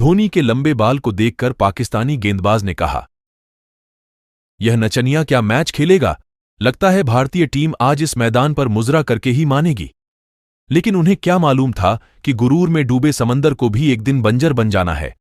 धोनी के लंबे बाल को देखकर पाकिस्तानी गेंदबाज ने कहा, यह नचनिया क्या मैच खेलेगा? लगता है भारतीय टीम आज इस मैदान पर मुजरा करके ही मानेगी। लेकिन उन्हें क्या मालूम था कि गुरूर में डूबे समंदर को भी एक दिन बंजर बन जाना है।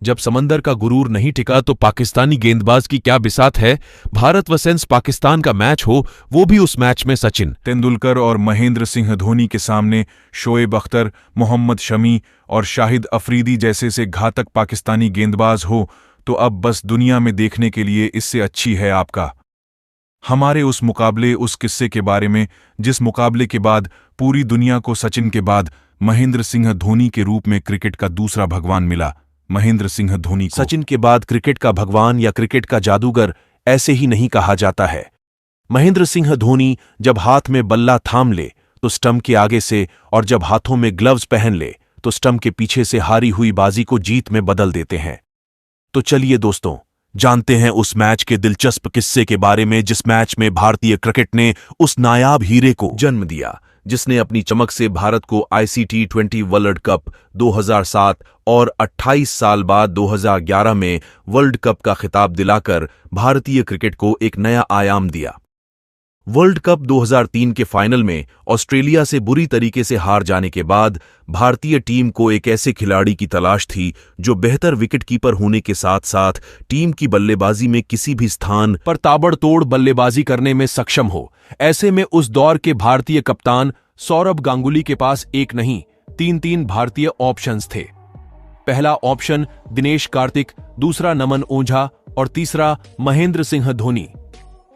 जब समंदर का गुरूर नहीं टिका तो पाकिस्तानी गेंदबाज की क्या बिसात है। भारत वर्सेस पाकिस्तान का मैच हो, वो भी उस मैच में सचिन तेंदुलकर और महेंद्र सिंह धोनी के सामने शोएब अख्तर, मोहम्मद शमी और शाहिद अफरीदी जैसे से घातक पाकिस्तानी गेंदबाज हो तो अब बस दुनिया में देखने के लिए इससे अच्छी है आपका हमारे उस मुकाबले, उस किस्से के बारे में जिस मुकाबले के बाद पूरी दुनिया को सचिन के बाद महेंद्र सिंह धोनी के रूप में क्रिकेट का दूसरा भगवान मिला। महेंद्र सिंह धोनी को सचिन के बाद क्रिकेट का भगवान या क्रिकेट का जादूगर ऐसे ही नहीं कहा जाता है। महेंद्र सिंह धोनी जब हाथ में बल्ला थाम ले तो स्टंप के आगे से, और जब हाथों में ग्लव्स पहन ले तो स्टंप के पीछे से हारी हुई बाजी को जीत में बदल देते हैं। तो चलिए दोस्तों, जानते हैं उस मैच के दिलचस्प किस्से के बारे में जिस मैच में भारतीय क्रिकेट ने उस नायाब हीरे को जन्म दिया जिसने अपनी चमक से भारत को आईसीसी T20 वर्ल्ड कप 2007 और 28 साल बाद 2011 में वर्ल्ड कप का खिताब दिलाकर भारतीय क्रिकेट को एक नया आयाम दिया। वर्ल्ड कप 2003 के फाइनल में ऑस्ट्रेलिया से बुरी तरीके से हार जाने के बाद भारतीय टीम को एक ऐसे खिलाड़ी की तलाश थी जो बेहतर विकेटकीपर होने के साथ साथ टीम की बल्लेबाजी में किसी भी स्थान पर ताबड़तोड़ बल्लेबाजी करने में सक्षम हो। ऐसे में उस दौर के भारतीय कप्तान सौरभ गांगुली के पास एक नहीं, तीन भारतीय ऑप्शंस थे। पहला ऑप्शन दिनेश कार्तिक, दूसरा नमन ओझा और तीसरा महेंद्र सिंह धोनी।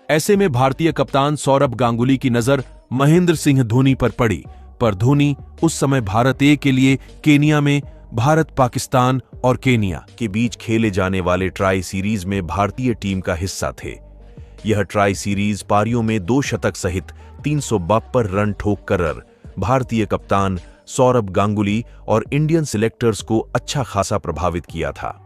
ऐसे में भारतीय कप्तान सौरभ गांगुली की नजर महेंद्र सिंह धोनी पर पड़ी, पर धोनी उस समय भारत ए के लिए केनिया में भारत, पाकिस्तान और केनिया के बीच खेले जाने वाले ट्राई सीरीज में भारतीय टीम का हिस्सा थे। यह ट्राई सीरीज पारियों में 2 शतक सहित 352 रन ठोक कर भारतीय कप्तान सौरभ गांगुली और इंडियन सिलेक्टर्स को अच्छा खासा प्रभावित किया था,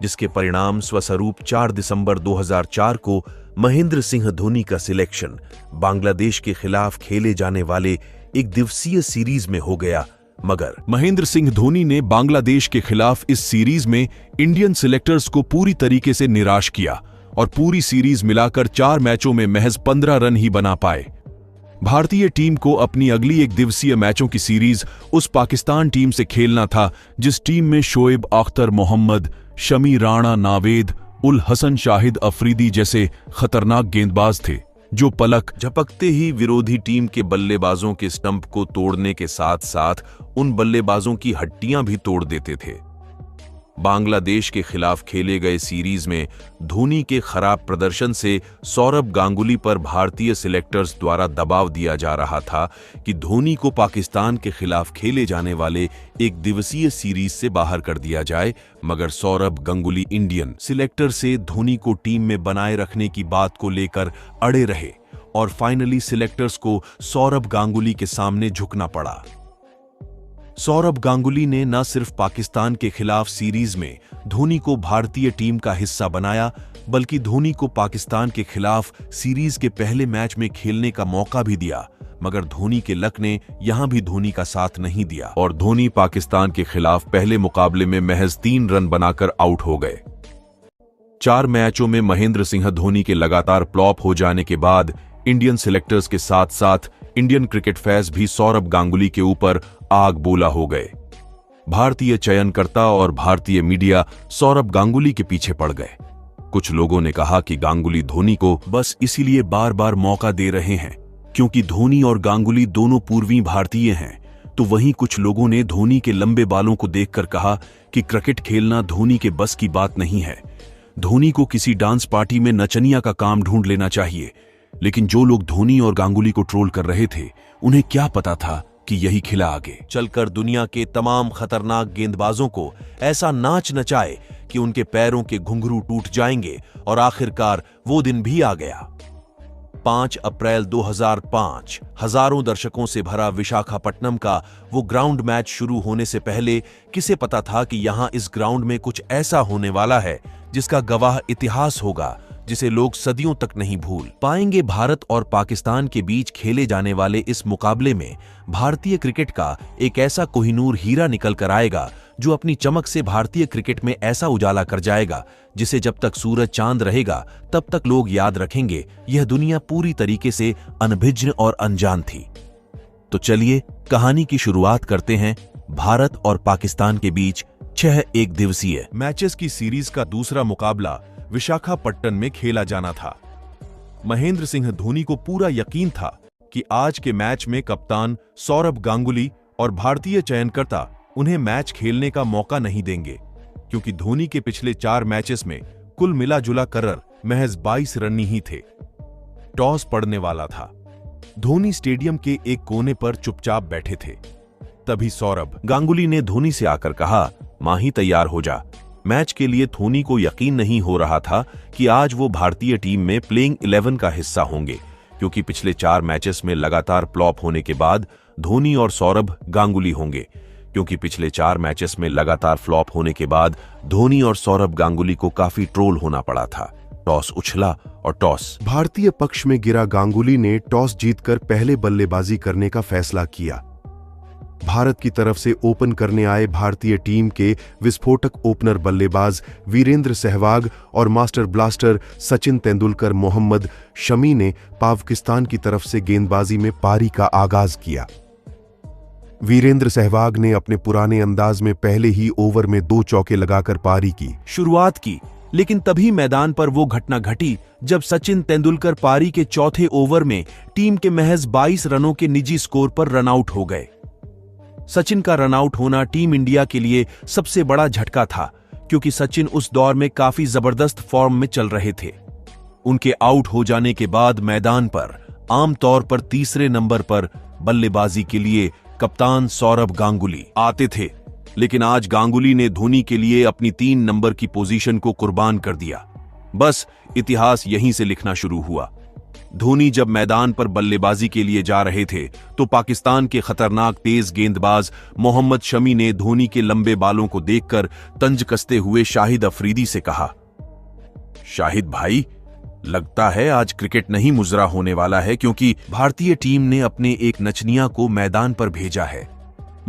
जिसके परिणाम स्वस्वरूप 4 दिसंबर 2004 को महेंद्र सिंह धोनी का सिलेक्शन बांग्लादेश के खिलाफ खेले जाने वाले एक दिवसीय सीरीज में हो गया। मगर महेंद्र सिंह धोनी ने बांग्लादेश के खिलाफ इस सीरीज में इंडियन सिलेक्टर्स को पूरी तरीके से निराश किया और पूरी सीरीज मिलाकर 4 मैचों में महज 15 रन ही बना पाए। भारतीय टीम को अपनी अगली एक दिवसीय मैचों की सीरीज उस पाकिस्तान टीम से खेलना था जिस टीम में शोएब अख्तर, मोहम्मद शमी, राणा, नावेद उल हसन, शाहिद अफरीदी जैसे खतरनाक गेंदबाज थे जो पलक झपकते ही विरोधी टीम के बल्लेबाजों के स्टंप को तोड़ने के साथ साथ उन बल्लेबाजों की हड्डियां भी तोड़ देते थे। बांग्लादेश के खिलाफ खेले गए सीरीज में धोनी के खराब प्रदर्शन से सौरभ गांगुली पर भारतीय सिलेक्टर्स द्वारा दबाव दिया जा रहा था कि धोनी को पाकिस्तान के खिलाफ खेले जाने वाले एक दिवसीय सीरीज से बाहर कर दिया जाए। मगर सौरभ गांगुली इंडियन सिलेक्टर से धोनी को टीम में बनाए रखने की बात को लेकर अड़े रहे और फाइनली सिलेक्टर्स को सौरभ गांगुली के सामने झुकना पड़ा। सौरभ गांगुली ने न सिर्फ पाकिस्तान के खिलाफ सीरीज में धोनी को भारतीय टीम का हिस्सा बनाया, बल्कि धोनी को पाकिस्तान के खिलाफ सीरीज के पहले मैच में खेलने का मौका भी दिया। मगर धोनी के लक ने यहां भी धोनी का साथ नहीं दिया और धोनी पाकिस्तान के खिलाफ पहले मुकाबले में महज 3 रन बनाकर आउट हो गए। 4 मैचों में महेंद्र सिंह धोनी के लगातार फ्लॉप हो जाने के बाद इंडियन सिलेक्टर्स के साथ साथ इंडियन क्रिकेट फैंस भी सौरभ गांगुली के ऊपर आग बोला हो गए। भारतीय चयनकर्ता और भारतीय मीडिया सौरभ गांगुली के पीछे पड़ गए। कुछ लोगों ने कहा कि गांगुली धोनी को बस इसीलिए बार बार मौका दे रहे हैं क्योंकि धोनी और गांगुली दोनों पूर्वी भारतीय हैं। तो वहीं कुछ लोगों ने धोनी के लंबे बालों को देखकर कहा कि क्रिकेट खेलना धोनी के बस की बात नहीं है, धोनी को किसी डांस पार्टी में नचनिया का काम ढूंढ लेना चाहिए। लेकिन जो लोग धोनी और गांगुली को ट्रोल कर रहे थे, उन्हें क्या पता था कि यही खिला आगे चलकर दुनिया के तमाम खतरनाक गेंदबाजों को ऐसा नाच नचाए कि उनके पैरों के घुंघरू टूट जाएंगे। और आखिरकार वो दिन भी आ गया। 5 अप्रैल 2005 हजारों दर्शकों से भरा विशाखापट्टनम का वो ग्राउंड मैच शुरू होने से पहले किसे पता था कि यहां इस ग्राउंड में कुछ ऐसा होने वाला है जिसका गवाह इतिहास होगा, जिसे लोग सदियों तक नहीं भूल पाएंगे। भारत और पाकिस्तान के बीच खेले जाने वाले इस मुकाबले में भारतीय क्रिकेट का एक ऐसा कोहिनूर हीरा निकल कर आएगा जो अपनी चमक से भारतीय क्रिकेट में ऐसा उजाला कर जाएगा जिसे जब तक सूरज चांद रहेगा तब तक लोग याद रखेंगे। यह दुनिया पूरी तरीके से अनभिज्ञ और अनजान थी। तो चलिए कहानी की शुरुआत करते हैं। भारत और पाकिस्तान के बीच 6 एक दिवसीय मैचेस की सीरीज का दूसरा मुकाबला विशाखापट्टनम में खेला जाना था। महेंद्र सिंह धोनी को पूरा यकीन था कि आज के मैच में कप्तान सौरभ गांगुली और भारतीय चयनकर्ता उन्हें मैच खेलने का मौका नहीं देंगे, क्योंकि धोनी के पिछले 4 मैचेस में कुल मिला जुला कर महज 22 रन ही थे। टॉस पड़ने वाला था। धोनी स्टेडियम के एक कोने पर चुपचाप बैठे थे। तभी सौरभ गांगुली ने धोनी से आकर कहा, माही तैयार हो जा। मैच के लिए धोनी को यकीन नहीं हो रहा था कि आज वो भारतीय टीम में प्लेइंग 11 का हिस्सा होंगे, क्योंकि पिछले 4 मैचेस में लगातार फ्लॉप होने के बाद धोनी और सौरभ गांगुली होंगे। क्योंकि पिछले 4 मैचेस में लगातार फ्लॉप होने के बाद धोनी और सौरभ गांगुली को काफी ट्रोल होना पड़ा था। टॉस उछला और टॉस भारतीय पक्ष में गिरा। गांगुली ने टॉस जीतकर पहले बल्लेबाजी करने का फैसला किया। भारत की तरफ से ओपन करने आए भारतीय टीम के विस्फोटक ओपनर बल्लेबाज वीरेंद्र सहवाग और मास्टर ब्लास्टर सचिन तेंदुलकर मोहम्मद शमी ने पाकिस्तान की तरफ से गेंदबाजी में पारी का आगाज किया। वीरेंद्र सहवाग ने अपने पुराने अंदाज में पहले ही ओवर में 2 चौके लगाकर पारी की शुरुआत की, लेकिन तभी मैदान पर वो घटना घटी जब सचिन तेंदुलकर पारी के चौथे ओवर में टीम के महज 22 रनों के निजी स्कोर पर रनआउट हो गए। सचिन का रनआउट होना टीम इंडिया के लिए सबसे बड़ा झटका था, क्योंकि सचिन उस दौर में काफी जबरदस्त फॉर्म में चल रहे थे। उनके आउट हो जाने के बाद मैदान पर आमतौर पर तीसरे नंबर पर बल्लेबाजी के लिए कप्तान सौरभ गांगुली आते थे, लेकिन आज गांगुली ने धोनी के लिए अपनी 3 नंबर की पोजीशन को कुर्बान कर दिया। बस इतिहास यहीं से लिखना शुरू हुआ। धोनी जब मैदान पर बल्लेबाजी के लिए जा रहे थे तो पाकिस्तान के खतरनाक तेज गेंदबाज मोहम्मद शमी ने धोनी के लंबे बालों को देखकर तंज कसते हुए शाहिद अफरीदी से कहा, शाहिद भाई, लगता है आज क्रिकेट नहीं मुजरा होने वाला है, क्योंकि भारतीय टीम ने अपने एक नचनिया को मैदान पर भेजा है।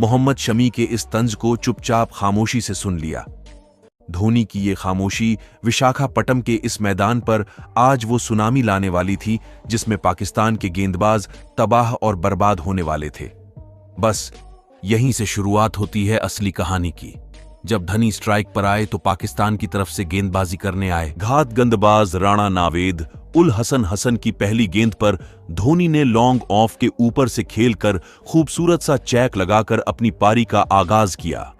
मोहम्मद शमी के इस तंज को चुपचाप खामोशी से सुन लिया। धोनी की ये खामोशी विशाखापट्टनम के इस मैदान पर आज वो सुनामी लाने वाली थी जिसमें पाकिस्तान के गेंदबाज तबाह और बर्बाद होने वाले थे। बस यहीं से शुरुआत होती है असली कहानी की। जब धनी स्ट्राइक पर आए तो पाकिस्तान की तरफ से गेंदबाजी करने आए घात गेंदबाज राणा नावेद उल हसन हसन की पहली गेंद पर धोनी ने लॉन्ग ऑफ के ऊपर से खेलकर खूबसूरत सा चैक लगाकर अपनी पारी का आगाज किया।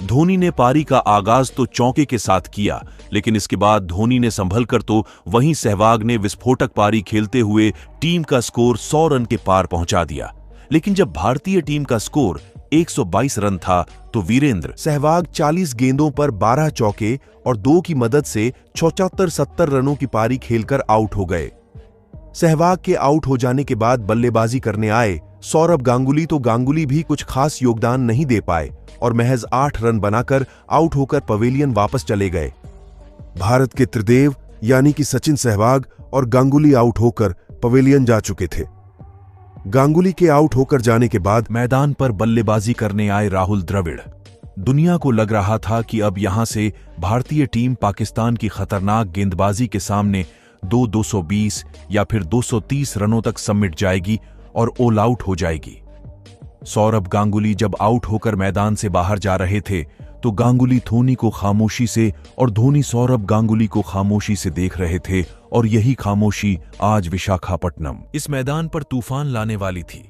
धोनी ने पारी का आगाज तो चौके के साथ किया, लेकिन इसके बाद धोनी ने संभलकर तो वहीं सहवाग ने विस्फोटक पारी खेलते हुए टीम का स्कोर 100 रन के पार पहुंचा दिया। लेकिन जब भारतीय टीम का स्कोर 122 रन था तो वीरेंद्र सहवाग 40 गेंदों पर 12 चौके और 2 की मदद से 76-70 रनों की पारी खेलकर आउट हो गए। सहवाग के आउट हो जाने के बाद बल्लेबाजी करने आए सौरभ गांगुली तो गांगुली भी कुछ खास योगदान नहीं दे पाए और महज 8 रन बनाकर आउट होकर पवेलियन वापस चले गए। भारत के त्रिदेव यानी कि सचिन, सहवाग और गांगुली आउट होकर पवेलियन जा चुके थे। गांगुली के आउट होकर जाने के बाद मैदान पर बल्लेबाजी करने आए राहुल द्रविड़। दुनिया को लग रहा था कि अब यहां से भारतीय टीम पाकिस्तान की खतरनाक गेंदबाजी के सामने 220 या फिर 230 रनों तक समेट जाएगी और ऑल आउट हो जाएगी। सौरभ गांगुली जब आउट होकर मैदान से बाहर जा रहे थे तो गांगुली धोनी को खामोशी से और धोनी सौरभ गांगुली को खामोशी से देख रहे थे, और यही खामोशी आज विशाखापट्टनम इस मैदान पर तूफान लाने वाली थी।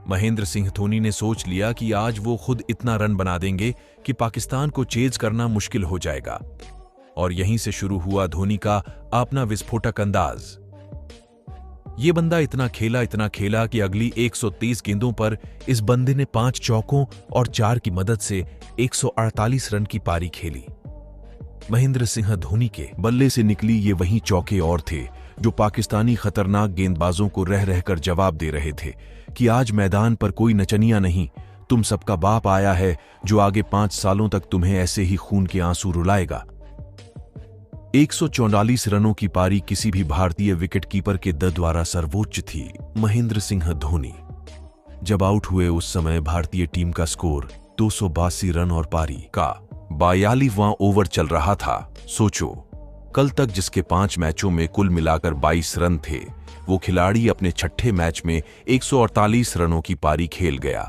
महेंद्र सिंह धोनी ने सोच लिया कि आज वो खुद इतना रन बना देंगे कि पाकिस्तान को चेज करना मुश्किल हो जाएगा, और यहीं से शुरू हुआ धोनी का अपना विस्फोटक अंदाज। ये बंदा इतना खेला कि अगली 130 गेंदों पर इस बंदे ने 5 चौकों और 4 की मदद से 148 रन की पारी खेली। महेंद्र सिंह धोनी के बल्ले से निकली ये वही चौके और थे जो पाकिस्तानी खतरनाक गेंदबाजों को रह रहकर जवाब दे रहे थे कि आज मैदान पर कोई नचनिया नहीं, तुम सबका बाप आया है जो आगे 5 सालों तक तुम्हें ऐसे ही खून के आंसू रुलाएगा। 144 रनों की पारी किसी भी भारतीय विकेटकीपर के द्वारा सर्वोच्च थी। महेंद्र सिंह धोनी जब आउट हुए उस समय भारतीय टीम का स्कोर 282 रन और पारी का 42वां ओवर चल रहा था। सोचो, कल तक जिसके 5 मैचों में कुल मिलाकर 22 रन थे, वो खिलाड़ी अपने छठे मैच में 148 रनों की पारी खेल गया।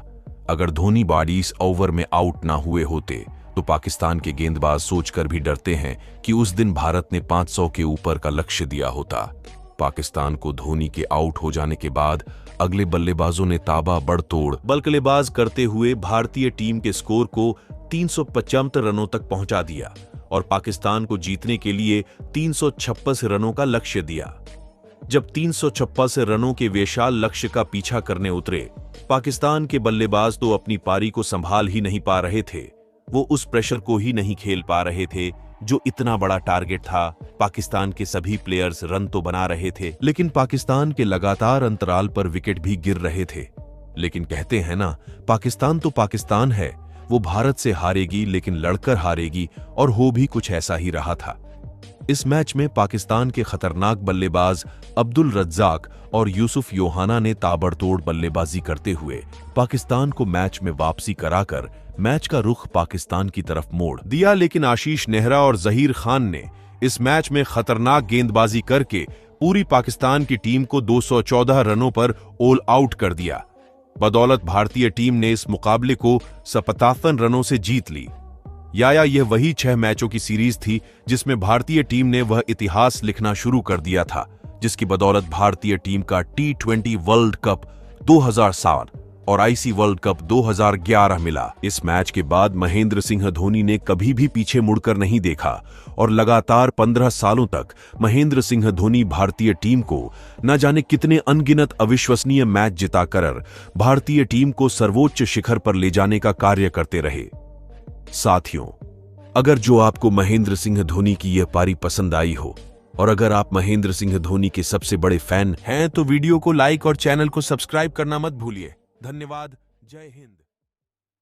अगर धोनी 22 ओवर में आउट ना हुए होते तो पाकिस्तान के गेंदबाज सोचकर भी डरते हैं कि उस दिन भारत ने 500 के ऊपर का लक्ष्य दिया होता। पाकिस्तान को धोनी के आउट हो जाने के बाद अगले बल्लेबाजों ने ताबड़तोड़ तोड़ बल्लेबाज करते हुए भारतीय टीम के स्कोर को 375 रनों तक पहुंचा दिया और पाकिस्तान को जीतने के लिए 356 रनों का लक्ष्य दिया। जब 356 रनों के विशाल लक्ष्य का पीछा करने उतरे, पाकिस्तान के बल्लेबाज तो अपनी पारी को संभाल ही नहीं पा रहे थे। वो उस प्रेशर को ही नहीं खेल पा रहे थे जो इतना बड़ा टारगेट था। पाकिस्तान के सभी प्लेयर्स रन तो बना रहे थे, लेकिन पाकिस्तान के लगातार अंतराल पर विकेट भी गिर रहे थे। लेकिन कहते हैं ना, पाकिस्तान तो पाकिस्तान है, वो भारत से हारेगी लेकिन लड़कर हारेगी, और हो भी कुछ ऐसा ही रहा था। इस मैच में पाकिस्तान के खतरनाक बल्लेबाज अब्दुल रज्जाक और यूसुफ योहाना ने ताबड़तोड़ बल्लेबाजी करते हुए पाकिस्तान को मैच में वापसी कराकर मैच का रुख पाकिस्तान की तरफ मोड़ दिया। लेकिन आशीष नेहरा और जहीर खान ने इस मैच में खतरनाक गेंदबाजी करके पूरी पाकिस्तान की टीम को 214 रनों पर ऑल आउट कर दिया। बदौलत भारतीय टीम ने इस मुकाबले को 57 रनों से जीत ली। यह वही 6 मैचों की सीरीज थी जिसमें भारतीय टीम ने वह इतिहास लिखना शुरू कर दिया था, जिसकी बदौलत भारतीय टीम का T20 वर्ल्ड कप 2007 और IC वर्ल्ड कप 2011 मिला। इस मैच के बाद महेंद्र सिंह धोनी ने कभी भी पीछे मुड़कर नहीं देखा और लगातार 15 सालों तक महेंद्र सिंह धोनी भारतीय टीम को न जाने कितने अनगिनत अविश्वसनीय मैच जिताकर भारतीय टीम को सर्वोच्च शिखर पर ले जाने का कार्य करते रहे। साथियों, अगर जो आपको महेंद्र सिंह धोनी की यह पारी पसंद आई हो और अगर आप महेंद्र सिंह धोनी के सबसे बड़े फैन हैं तो वीडियो को लाइक और चैनल को सब्सक्राइब करना मत भूलिए। धन्यवाद। जय हिंद।